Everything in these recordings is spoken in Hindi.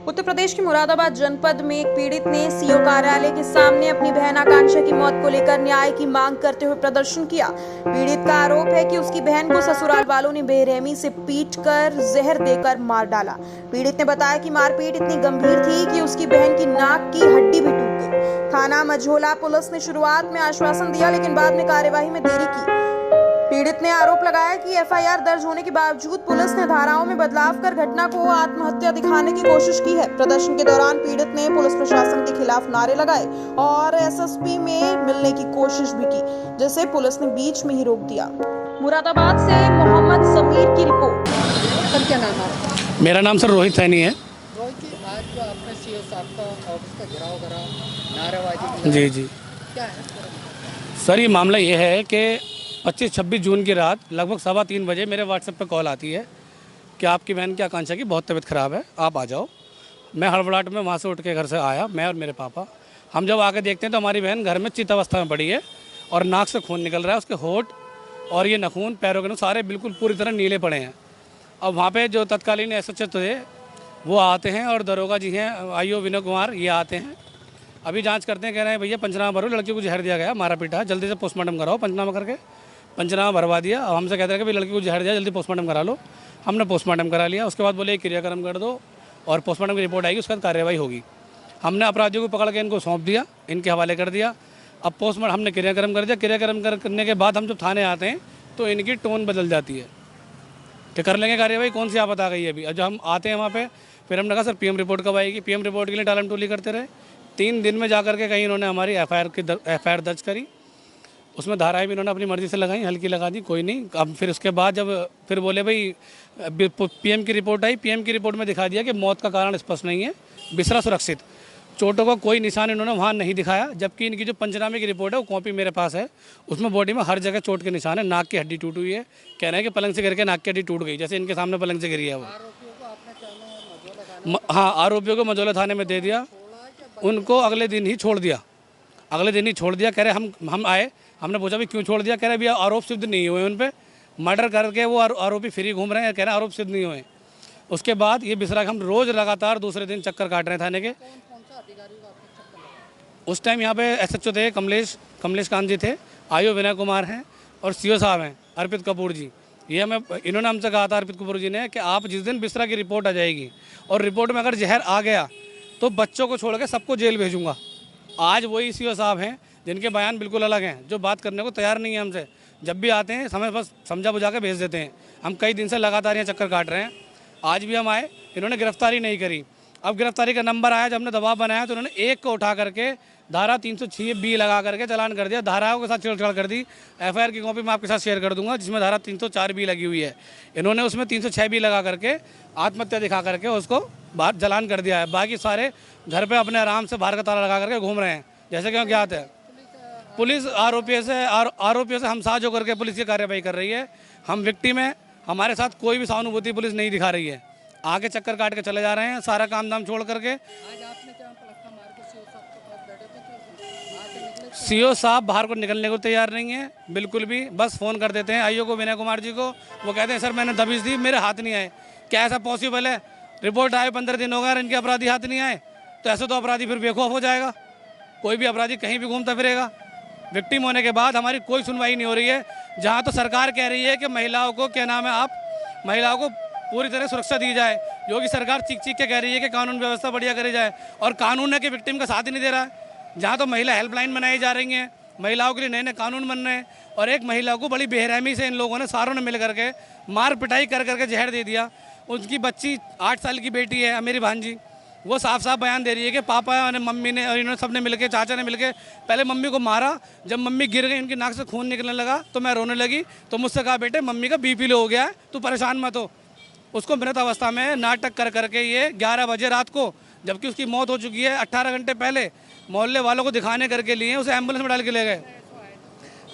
उत्तर प्रदेश के मुरादाबाद जनपद में एक पीड़ित ने सीओ कार्यालय के सामने अपनी बहन आकांक्षा की मौत को लेकर न्याय की मांग करते हुए प्रदर्शन किया। पीड़ित का आरोप है कि उसकी बहन को ससुराल वालों ने बेरहमी से पीटकर जहर देकर मार डाला। पीड़ित ने बताया कि मारपीट इतनी गंभीर थी कि उसकी बहन की नाक की हड्डी भी टूट गई। थाना मझोला पुलिस ने शुरुआत में आश्वासन दिया, लेकिन बाद में कार्यवाही में देरी की। पीड़ित ने आरोप लगाया कि एफआईआर दर्ज होने के बावजूद पुलिस ने धाराओं में बदलाव कर घटना को आत्महत्या दिखाने की कोशिश की है। प्रदर्शन के दौरान पीड़ित ने पुलिस प्रशासन के खिलाफ नारे लगाए और एसएसपी में मिलने की कोशिश भी की, जिसे पुलिस ने बीच में ही रोक दिया। मुरादाबाद से मोहम्मद समीर की रिपोर्ट। सर, क्या नाम है? मेरा नाम सर रोहित सैनी है। रोहित जी, आज जो आपने सीओ साहब का ऑफिस का घेराव करा, नारेबाजी की, जी क्या है सर, ये मामला ये है कि 25-26 जून की रात लगभग 3:15 बजे मेरे व्हाट्सएप पे कॉल आती है कि आपकी बहन की आकांक्षा की बहुत तबीयत ख़राब है, आप आ जाओ। मैं हड़बड़ाहट में वहाँ से उठ के घर से आया, मैं और मेरे पापा। हम जब आके देखते हैं तो हमारी बहन घर में चित अवस्था में पड़ी है और नाक से खून निकल रहा है। उसके होंठ और ये नखून, पैरों के सारे बिल्कुल पूरी तरह नीले पड़े हैं। अब वहाँ पर जो तत्कालीन एसएचओ थे वो आते हैं और दरोगा जी हैं आईओ विनय कुमार, ये आते हैं। अभी जांच करते हैं, कह रहे हैं भैया पंचनामा भरो, लड़की को जहर दिया गया, मारा पीटा है, जल्दी से पोस्टमार्टम कराओ। पंचनामा करके पंचनामा भरवा दिया। अब हमसे कहते हैं कि भाई लड़की को जहर दिया, जल्दी पोस्टमार्टम करा लो। हमने पोस्टमार्टम करा लिया। उसके बाद बोले एक क्रियाक्रम कर दो और पोस्टमार्टम की रिपोर्ट आएगी, उसके बाद कार्रवाई होगी। हमने अपराधियों को पकड़ के इनको सौंप दिया, इनके हवाले कर दिया। अब पोस्टमार्टम हमने क्रियाक्रम कर दिया। क्रियाक्रम करने के बाद हम जब थाने आते हैं तो इनकी टोन बदल जाती है कि कर लेंगे कार्रवाई, कौन सी आफत आ गई है अभी। जब हम आते हैं वहाँ पर फिर हमने कहा सर पीएम रिपोर्ट कब आएगी। पीएम रिपोर्ट के लिए टालम टोली करते रहे। 3 दिन में जाकर के कहीं इन्होंने हमारी एफआईआर दर्ज करी। उसमें धाराएं भी इन्होंने अपनी मर्जी से लगाई, हल्की लगा दी, कोई नहीं। अब फिर उसके बाद जब फिर बोले भाई पीएम की रिपोर्ट आई, पीएम की रिपोर्ट में दिखा दिया कि मौत का कारण स्पष्ट नहीं है, बिस्तरा सुरक्षित, चोटों का कोई निशान इन्होंने वहाँ नहीं दिखाया। जबकि इनकी जो पंचनामे की रिपोर्ट है वो कॉपी मेरे पास है, उसमें बॉडी में हर जगह चोट के निशान है। नाक की हड्डी टूटी हुई है, कह रहे हैं कि पलंग से गिर के नाक की हड्डी टूट गई, जैसे इनके सामने पलंग से गिरी है वो। हाँ, आरोपियों को मझौला थाने में दे दिया, उनको अगले दिन ही छोड़ दिया। कह रहे हम आए, हमने पूछा भी क्यों छोड़ दिया, कह रहे भैया आरोप सिद्ध नहीं हुए उन पे, मर्डर करके वो आरोपी फ्री घूम रहे हैं, कह रहे हैं आरोप सिद्ध नहीं हुए। उसके बाद ये बिसरा हम रोज़ लगातार दूसरे दिन चक्कर काट रहे हैं थाने के। उस टाइम यहाँ पे एसएचओ थे कमलेश कांत जी थे, आईओ विनय कुमार हैं और सीओ साहब हैं अर्पित कपूर जी। ये इन्होंने हमसे कहा था, अर्पित कपूर जी ने, कि आप जिस दिन बिसरा की रिपोर्ट आ जाएगी और रिपोर्ट में अगर जहर आ गया तो बच्चों को छोड़ के सबको जेल भेजूँगा। आज वही सीओ साहब हैं जिनके बयान बिल्कुल अलग हैं, जो बात करने को तैयार नहीं है हमसे। जब भी आते हैं समय बस समझा बुझा के भेज देते हैं। हम कई दिन से लगातार यहाँ चक्कर काट रहे हैं। आज भी हम आए, इन्होंने गिरफ्तारी नहीं करी। अब गिरफ्तारी का नंबर आया, जब हमने दबाव बनाया तो उन्होंने एक को उठा करके धारा 306B लगा करके चालान कर दिया। धाराओं के साथ छेड़छाड़ कर दी। एफआईआर की कॉपी मैं आपके साथ शेयर कर दूंगा, जिसमें धारा 304B लगी हुई है। इन्होंने उसमें 306B लगा करके आत्महत्या दिखा करके उसको बाहर चालान कर दिया है। बाकी सारे घर पे अपने आराम से बाहर का ताला लगा करके घूम रहे हैं, जैसे कि ज्ञात है। पुलिस आरोपियों से हम साझ होकर के पुलिस की कार्रवाई कर रही है। हम विक्टिम है, हमारे साथ कोई भी सहानुभूति पुलिस नहीं दिखा रही है। आगे चक्कर काट के चले जा रहे हैं, सारा काम धाम छोड़ करके। सीओ साहब बाहर को निकलने को तैयार नहीं है बिल्कुल भी। बस फ़ोन कर देते हैं आईओ को, विनय कुमार जी को। वो कहते हैं सर मैंने दबिश दी, मेरे हाथ नहीं आए। क्या ऐसा पॉसिबल है? रिपोर्ट आए 15 दिन हो गए और इनके अपराधी हाथ नहीं आए, तो ऐसे तो अपराधी फिर बेखौफ हो जाएगा। कोई भी अपराधी कहीं भी घूमता फिरेगा। विक्टिम होने के बाद हमारी कोई सुनवाई नहीं हो रही है। जहाँ तो सरकार कह रही है कि महिलाओं को महिलाओं को पूरी तरह सुरक्षा दी जाए, जो कि सरकार चीख के कह रही है कि कानून व्यवस्था बढ़िया करी जाए, और कानून है कि विक्टिम का साथ ही नहीं दे रहा है। जहाँ तो महिला हेल्पलाइन बनाई जा रही हैं, महिलाओं के लिए नए नए कानून बन रहे हैं, और एक महिला को बड़ी बेरहमी से इन लोगों ने सारों ने मिल करके मार पिटाई कर करके जहर दे दिया। उनकी बच्ची 8 साल की बेटी है, मेरी भांजी, वो साफ साफ बयान दे रही है कि पापा और मम्मी ने और इन्होंने सबने मिलके, चाचा ने मिलके पहले मम्मी को मारा। जब मम्मी गिर गई, उनकी नाक से खून निकलने लगा तो मैं रोने लगी। तो मुझसे कहा बेटे मम्मी का बीपी लो हो गया है, तू परेशान मत हो। उसको मृत अवस्था में नाटक कर करके ये 11 बजे रात को, जबकि उसकी मौत हो चुकी है 18 घंटे पहले, मोहल्ले वालों को दिखाने करके लिए उसे एम्बुलेंस में डाल के ले गए।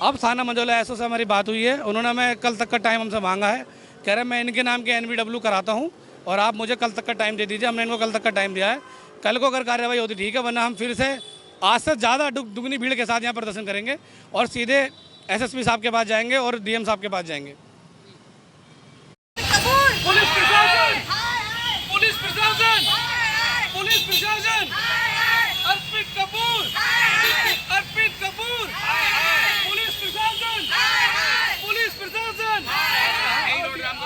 अब थाना मझौला एसओ से हमारी बात हुई है, उन्होंने हमें कल तक का टाइम हमसे मांगा है। कह रहे मैं इनके नाम के NBW कराता हूँ और आप मुझे कल तक का टाइम दे दीजिए। हमने इनको कल तक का टाइम दिया है। कल को अगर कार्रवाई होती ठीक है, वरना हम फिर से आज से ज़्यादा दुगनी भीड़ के साथ यहाँ प्रदर्शन करेंगे और सीधे SSP साहब के पास जाएंगे और DM साहब के पास जाएंगे। पुलिस प्रशासन